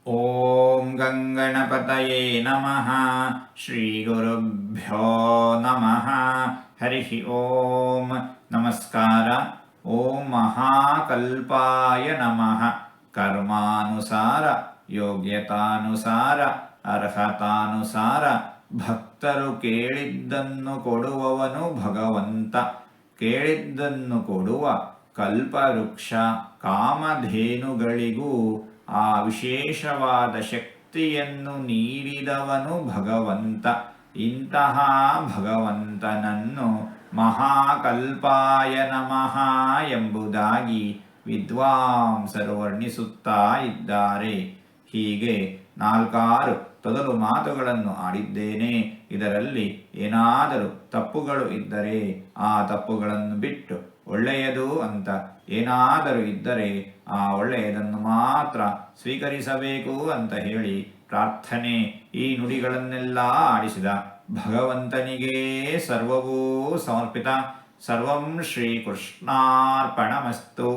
ಓಂ ಗಂಗಣಪತಯೇ ನಮಃ. ಶ್ರೀ ಗುರುಭ್ಯೋ ನಮಃ. ಹರಿ ಓಂ. ನಮಸ್ಕಾರ. ಓಂ ಮಹಾಕಲ್ಪಾಯ ನಮಃ. ಕರ್ಮಾನುಸಾರ, ಯೋಗ್ಯತಾನುಸಾರ, ಅರ್ಹತಾನುಸಾರ ಭಕ್ತರು ಕೇಳಿದ್ದನ್ನು ಕೊಡುವವನು ಭಗವಂತ. ಕೇಳಿದ್ದನ್ನು ಕೊಡುವ ಕಲ್ಪವೃಕ್ಷ ಕಾಮಧೇನುಗಳಿಗೂ ಆ ವಿಶೇಷವಾದ ಶಕ್ತಿಯನ್ನು ನೀಡಿದವನು ಭಗವಂತ. ಇಂತಹ ಭಗವಂತನನ್ನು ಮಹಾಕಲ್ಪಾಯ ನಮಃ ಎಂಬುದಾಗಿ ವಿದ್ವಾಂಸರು ವರ್ಣಿಸುತ್ತಾ ಇದ್ದಾರೆ. ಹೀಗೆ 4 ತೊದಲು ಮಾತುಗಳನ್ನು ಆಡಿದ್ದೇನೆ. ಇದರಲ್ಲಿ ಏನಾದರೂ ತಪ್ಪುಗಳು ಇದ್ದರೆ ಆ ತಪ್ಪುಗಳನ್ನು ಬಿಟ್ಟು ಒಳ್ಳೆಯದು ಅಂತ ಏನಾದರೂ ಇದ್ದರೆ ಆ ಒಳ್ಳೆಯದನ್ನು ಮಾತ್ರ ಸ್ವೀಕರಿಸಬೇಕು ಅಂತ ಹೇಳಿ ಪ್ರಾರ್ಥನೆ. ಈ ನುಡಿಗಳನ್ನೆಲ್ಲ ಆಡಿಸಿದ ಭಗವಂತನಿಗೇ ಸರ್ವವೂ ಸಮರ್ಪಿತ. ಸರ್ವಂ ಶ್ರೀಕೃಷ್ಣಾರ್ಪಣಮಸ್ತು.